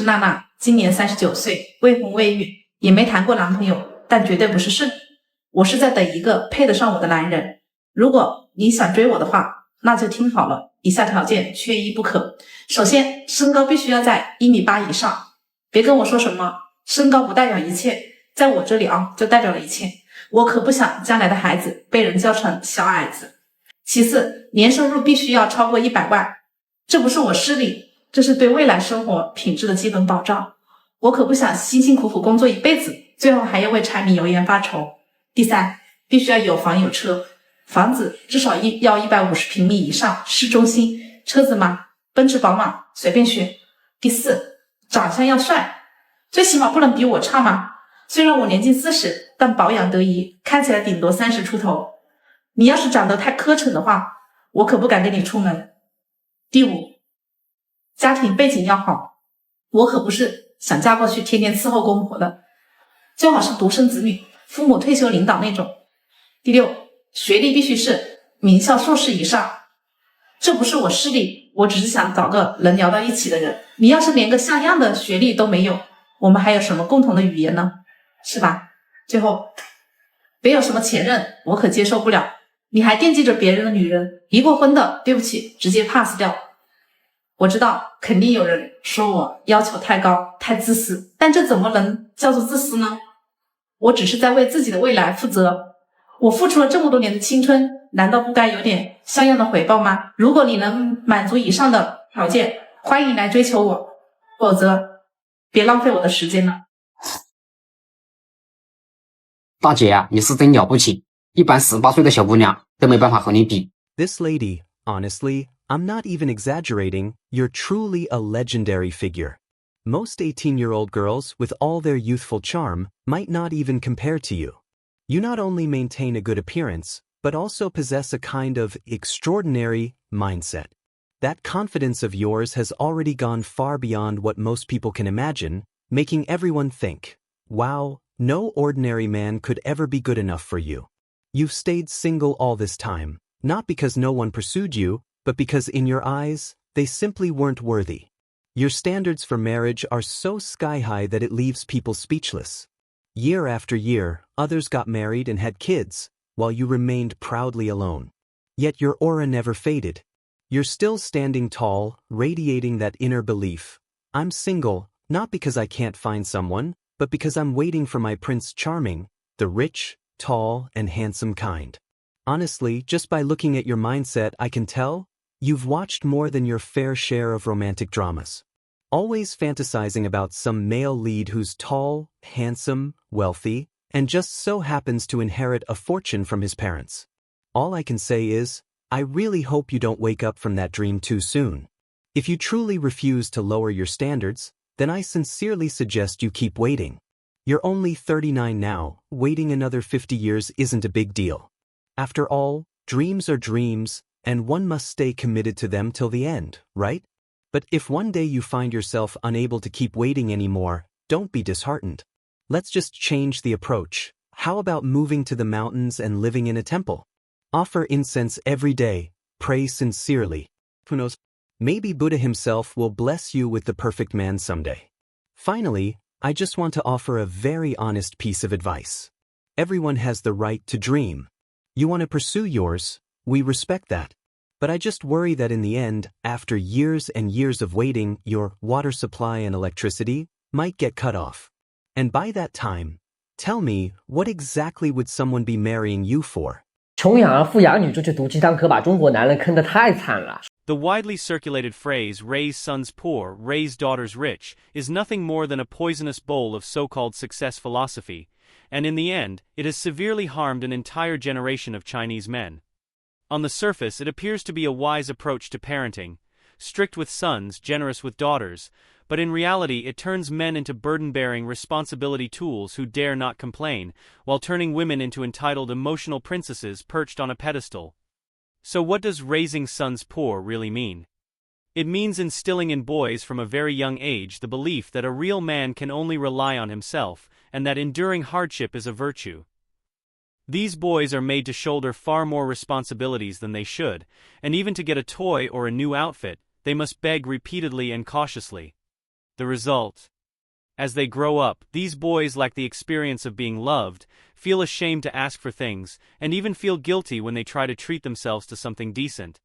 是娜娜，今年39岁，未婚未育，也没谈过男朋友，但绝对不是剩。我是在等一个配得上我的男人。如果你想追我的话，那就听好了，以下条件缺一不可。首先，身高必须要在1.8米以上，别跟我说什么身高不代表一切，在我这里就代表了一切。我可不想将来的孩子被人叫成小矮子。其次，年收入必须要超过100万，这不是我势利，这是对未来生活品质的基本保障。我可不想辛辛苦苦工作一辈子，最后还要为柴米油盐发愁。第三，必须要有房有车，房子至少要150平米以上，市中心，车子嘛，奔驰宝马随便选。第四，长相要帅，最起码不能比我差嘛。虽然我年近40，但保养得宜，看起来顶多30出头。你要是长得太磕碜的话，我可不敢跟你出门。第五，家庭背景要好，我可不是想嫁过去天天伺候公婆的，最好是独生子女，父母退休领导那种。第六，学历必须是名校硕士以上，这不是我势利，我只是想找个能聊到一起的人。你要是连个像样的学历都没有，我们还有什么共同的语言呢？是吧？最后，别有什么前任，我可接受不了。你还惦记着别人的女人，离过婚的，对不起，直接 pass 掉。我知道肯定有人说我要求太高，太自私，但这怎么能叫做自私呢？我只是在为自己的未来负责，我付出了这么多年的青春，难道不该有点像样的回报吗？如果你能满足以上的条件，欢迎来追求我，否则别浪费我的时间了。大姐啊，你是真了不起，一般18岁的小姑娘都没办法和你比。 This lady, honestly, I'm not even exaggerating, you're truly a legendary figure. Most 18-year-old girls, with all their youthful charm, might not even compare to you. You not only maintain a good appearance, but also possess a kind of extraordinary mindset. That confidence of yours has already gone far beyond what most people can imagine, making everyone think, wow, no ordinary man could ever be good enough for you. You've stayed single all this time, not because no one pursued you, but because in your eyes, they simply weren't worthy. Your standards for marriage are so sky-high that it leaves people speechless. Year after year, others got married and had kids, while you remained proudly alone. Yet your aura never faded. You're still standing tall, radiating that inner belief. I'm single, not because I can't find someone, but because I'm waiting for my Prince Charming, the rich, tall, and handsome kind. Honestly, just by looking at your mindset, I can tell you've watched more than your fair share of romantic dramas. Always fantasizing about some male lead who's tall, handsome, wealthy, and just so happens to inherit a fortune from his parents. All I can say is, I really hope you don't wake up from that dream too soon. If you truly refuse to lower your standards, then I sincerely suggest you keep waiting. You're only 39 now, waiting another 50 years isn't a big deal. After all, dreams are dreams, and one must stay committed to them till the end, right? But if one day you find yourself unable to keep waiting anymore, don't be disheartened. Let's just change the approach. How about moving to the mountains and living in a temple? Offer incense every day, pray sincerely. Who knows? Maybe Buddha himself will bless you with the perfect man someday. Finally, I just want to offer a very honest piece of advice. Everyone has the right to dream. You want to pursue yours, we respect that. But I just worry that in the end, after years and years of waiting, your water supply and electricity might get cut off. And by that time, tell me, what exactly would someone be marrying you for? 穷养儿富养女，这句毒鸡汤可把中国男人坑得太惨了。 The widely circulated phrase, raise sons poor, raise daughters rich, is nothing more than a poisonous bowl of so-called success philosophy, and in the end, it has severely harmed an entire generation of Chinese men. On the surface, it appears to be a wise approach to parenting, strict with sons, generous with daughters, but in reality it turns men into burden-bearing responsibility tools who dare not complain, while turning women into entitled emotional princesses perched on a pedestal. So what does raising sons poor really mean? It means instilling in boys from a very young age the belief that a real man can only rely on himself, and that enduring hardship is a virtue. These boys are made to shoulder far more responsibilities than they should, and even to get a toy or a new outfit, they must beg repeatedly and cautiously. The result? As they grow up, these boys lack the experience of being loved, feel ashamed to ask for things, and even feel guilty when they try to treat themselves to something decent.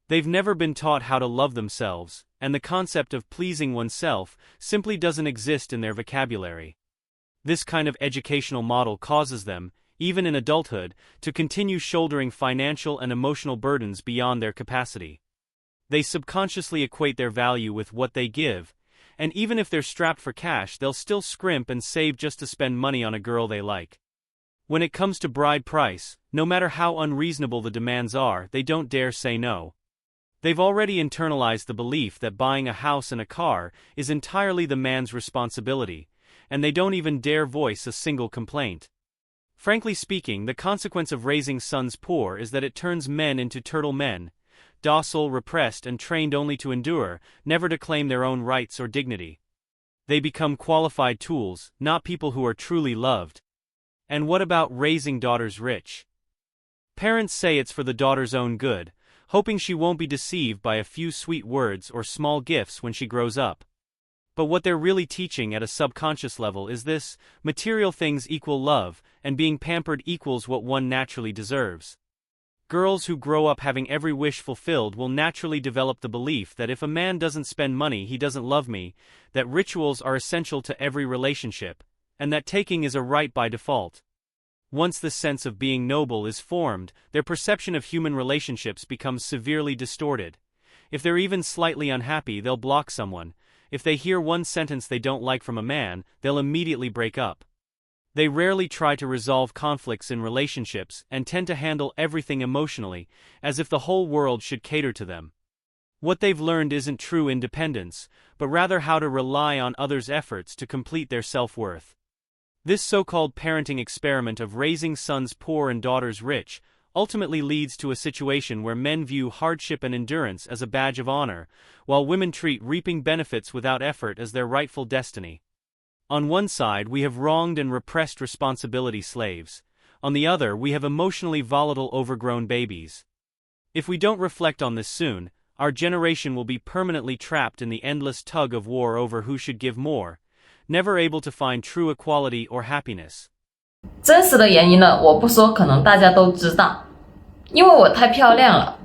They've never been taught how to love themselves, and the concept of pleasing oneself simply doesn't exist in their vocabulary. This kind of educational model causes them, even in adulthood, to continue shouldering financial and emotional burdens beyond their capacity. They subconsciously equate their value with what they give, and even if they're strapped for cash, they'll still scrimp and save just to spend money on a girl they like. When it comes to bride price, no matter how unreasonable the demands are, they don't dare say no. They've already internalized the belief that buying a house and a car is entirely the man's responsibility, and they don't even dare voice a single complaint. Frankly speaking, the consequence of raising sons poor is that it turns men into turtle men, docile, repressed, and trained only to endure, never to claim their own rights or dignity. They become qualified tools, not people who are truly loved. And what about raising daughters rich? Parents say it's for the daughter's own good, hoping she won't be deceived by a few sweet words or small gifts when she grows up. But what they're really teaching at a subconscious level is this: material things equal love, and being pampered equals what one naturally deserves. Girls who grow up having every wish fulfilled will naturally develop the belief that if a man doesn't spend money, he doesn't love me, that rituals are essential to every relationship, and that taking is a right by default. Once this sense of being noble is formed, their perception of human relationships becomes severely distorted. If they're even slightly unhappy, they'll block someone. If they hear one sentence they don't like from a man, they'll immediately break up. They rarely try to resolve conflicts in relationships and tend to handle everything emotionally, as if the whole world should cater to them. What they've learned isn't true independence, but rather how to rely on others' efforts to complete their self-worth. This so-called parenting experiment of raising sons poor and daughters rich ultimately leads to a situation where men view hardship and endurance as a badge of honor, while women treat reaping benefits without effort as their rightful destiny. On one side, we have wronged and repressed responsibility slaves. On the other, we have emotionally volatile overgrown babies. If we don't reflect on this soon, our generation will be permanently trapped in the endless tug of war over who should give more, never able to find true equality or happiness. 真实的原因呢，我不说，可能大家都知道，因为我太漂亮了。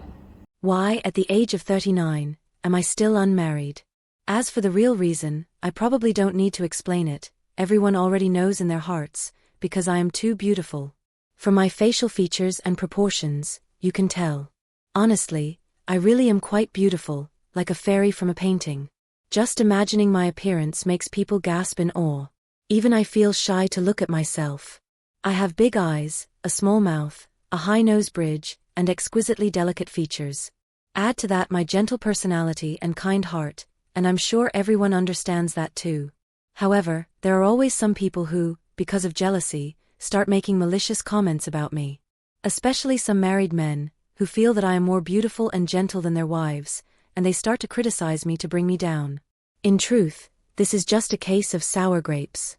Why, at the age of 39, am I still unmarried? As for the real reason, I probably don't need to explain it. Everyone already knows in their hearts, because I am too beautiful. From my facial features and proportions, you can tell. Honestly, I really am quite beautiful, like a fairy from a painting. Just imagining my appearance makes people gasp in awe. Even I feel shy to look at myself. I have big eyes, a small mouth, a high nose bridge, and exquisitely delicate features. Add to that my gentle personality and kind heart, and I'm sure everyone understands that too. However, there are always some people who, because of jealousy, start making malicious comments about me. Especially some married men, who feel that I am more beautiful and gentle than their wives, and they start to criticize me to bring me down. In truth, this is just a case of sour grapes.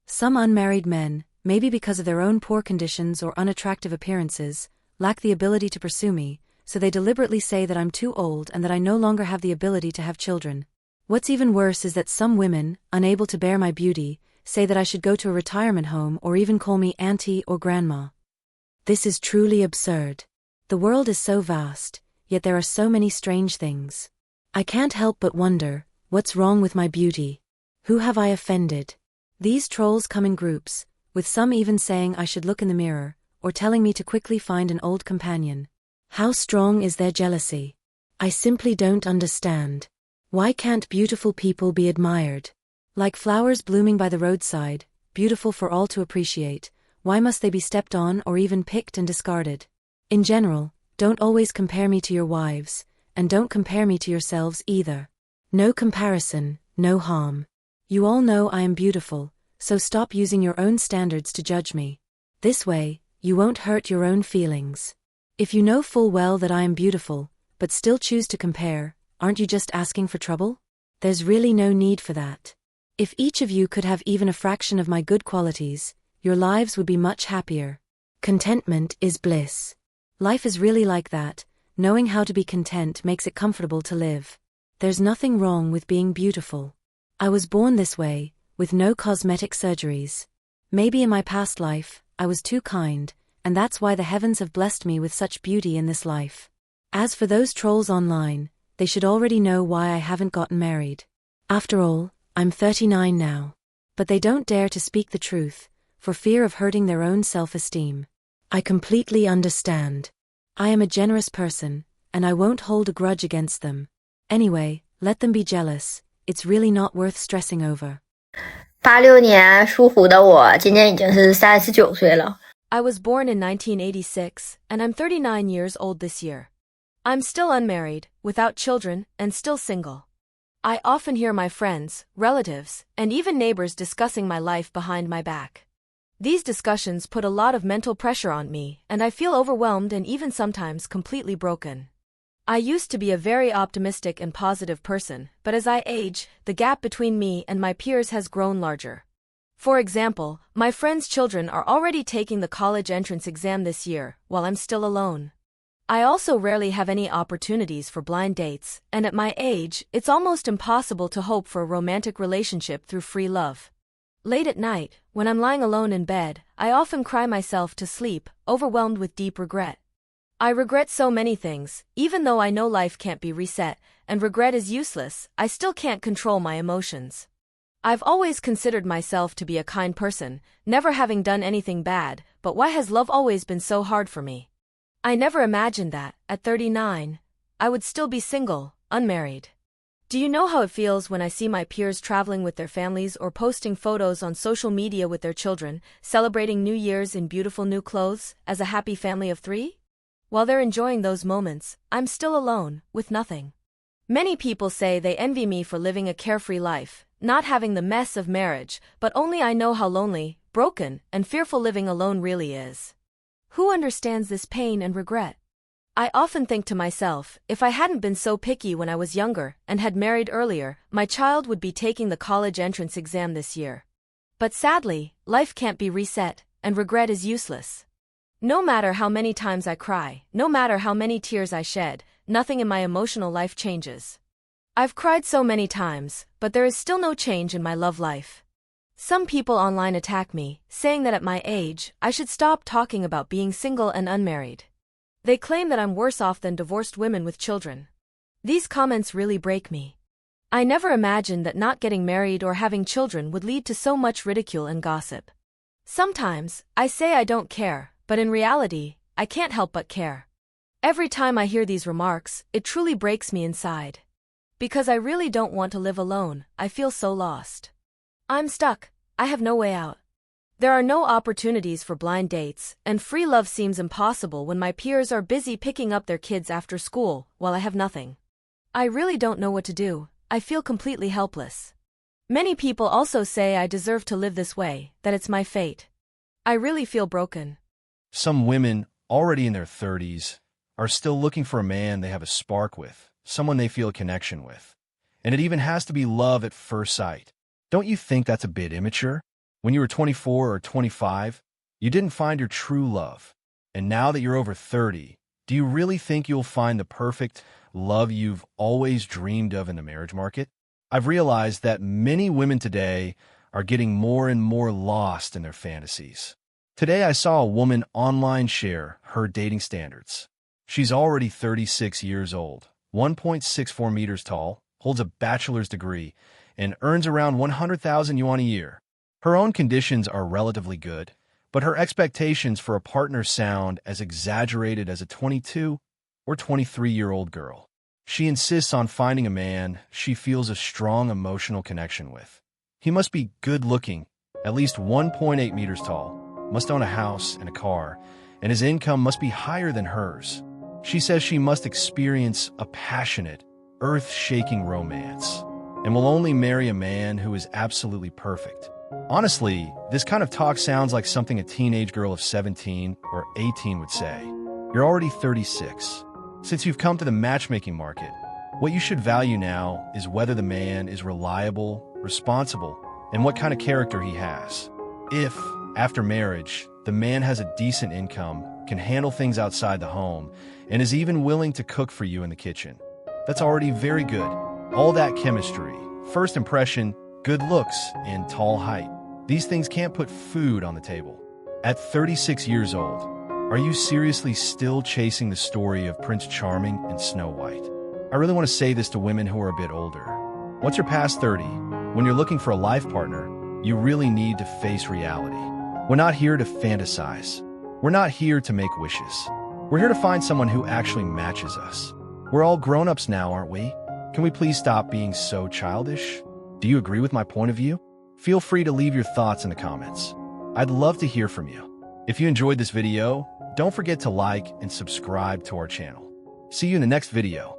Some unmarried men, maybe because of their own poor conditions or unattractive appearances, lack the ability to pursue me, so they deliberately say that I'm too old and that I no longer have the ability to have children. What's even worse is that some women, unable to bear my beauty, say that I should go to a retirement home or even call me auntie or grandma. This is truly absurd. The world is so vast, yet there are so many strange things. I can't help but wonder, what's wrong with my beauty? Who have I offended? These trolls come in groups, with some even saying I should look in the mirror, or telling me to quickly find an old companion. How strong is their jealousy? I simply don't understand. Why can't beautiful people be admired? Like flowers blooming by the roadside, beautiful for all to appreciate, why must they be stepped on or even picked and discarded? In general, don't always compare me to your wives, and don't compare me to yourselves either. No comparison, no harm. You all know I am beautiful, so stop using your own standards to judge me. This way, you won't hurt your own feelings. If you know full well that I am beautiful, but still choose to compare, aren't you just asking for trouble? There's really no need for that. If each of you could have even a fraction of my good qualities, your lives would be much happier. Contentment is bliss. Life is really like that. Knowing how to be content makes it comfortable to live. There's nothing wrong with being beautiful. I was born this way, with no cosmetic surgeries. Maybe in my past life, I was too kind, and that's why the heavens have blessed me with such beauty in this life. As for those trolls online, they should already know why I haven't gotten married. After all, I'm 39 now. But they don't dare to speak the truth, for fear of hurting their own self-esteem. I completely understand. I am a generous person, and I won't hold a grudge against them. Anyway, let them be jealous, it's really not worth stressing over. 86年属虎的我今年已经是39岁了。 I was born in 1986, and I'm 39 years old this year. I'm still unmarried, without children, and still single. I often hear my friends, relatives, and even neighbors discussing my life behind my back. These discussions put a lot of mental pressure on me, and I feel overwhelmed and even sometimes completely broken. I used to be a very optimistic and positive person, but as I age, the gap between me and my peers has grown larger. For example, my friends' children are already taking the college entrance exam this year, while I'm still alone. I also rarely have any opportunities for blind dates, and at my age, it's almost impossible to hope for a romantic relationship through free love. Late at night, when I'm lying alone in bed, I often cry myself to sleep, overwhelmed with deep regret. I regret so many things, even though I know life can't be reset, and regret is useless, I still can't control my emotions. I've always considered myself to be a kind person, never having done anything bad, but why has love always been so hard for me? I never imagined that, at 39, I would still be single, unmarried. Do you know how it feels when I see my peers traveling with their families or posting photos on social media with their children, celebrating New Year's in beautiful new clothes, as a happy family of 3? While they're enjoying those moments, I'm still alone, with nothing. Many people say they envy me for living a carefree life, not having the mess of marriage, but only I know how lonely, broken, and fearful living alone really is. Who understands this pain and regret? I often think to myself, if I hadn't been so picky when I was younger and had married earlier, my child would be taking the college entrance exam this year. But sadly, life can't be reset, and regret is useless. No matter how many times I cry, no matter how many tears I shed, nothing in my emotional life changes. I've cried so many times, but there is still no change in my love life. Some people online attack me, saying that at my age, I should stop talking about being single and unmarried. They claim that I'm worse off than divorced women with children. These comments really break me. I never imagined that not getting married or having children would lead to so much ridicule and gossip. Sometimes, I say I don't care, but in reality, I can't help but care. Every time I hear these remarks, it truly breaks me inside. Because I really don't want to live alone, I feel so lost. I'm stuck, I have no way out. There are no opportunities for blind dates, and free love seems impossible when my peers are busy picking up their kids after school, while I have nothing. I really don't know what to do, I feel completely helpless. Many people also say I deserve to live this way, that it's my fate. I really feel broken. Some women, already in their 30s, are still looking for a man they have a spark with, someone they feel a connection with. And it even has to be love at first sight. Don't you think that's a bit immature? When you were 24 or 25, you didn't find your true love. And now that you're over 30, do you really think you'll find the perfect love you've always dreamed of in the marriage market? I've realized that many women today are getting more and more lost in their fantasies. Today I saw a woman online share her dating standards. She's already 36 years old, 1.64 meters tall, holds a bachelor's degree, and earns around 100,000 yuan a year. Her own conditions are relatively good, but her expectations for a partner sound as exaggerated as a 22 or 23-year-old girl. She insists on finding a man she feels a strong emotional connection with. He must be good-looking, at least 1.8 meters tall, must own a house and a car, and his income must be higher than hers. She says she must experience a passionate, earth-shaking romance, and will only marry a man who is absolutely perfect. Honestly, this kind of talk sounds like something a teenage girl of 17 or 18 would say. You're already 36. Since you've come to the matchmaking market, what you should value now is whether the man is reliable, responsible, and what kind of character he has. If, after marriage, the man has a decent income, can handle things outside the home, and is even willing to cook for you in the kitchen, that's already very good. All that chemistry, first impression, good looks and tall height. These things can't put food on the table. At 36 years old, are you seriously still chasing the story of Prince Charming and Snow White? I really want to say this to women who are a bit older. Once you're past 30, when you're looking for a life partner, you really need to face reality. We're not here to fantasize. We're not here to make wishes. We're here to find someone who actually matches us. We're all grown-ups now, aren't we? Can we please stop being so childish? Do you agree with my point of view? Feel free to leave your thoughts in the comments. I'd love to hear from you. If you enjoyed this video, don't forget to like and subscribe to our channel. See you in the next video.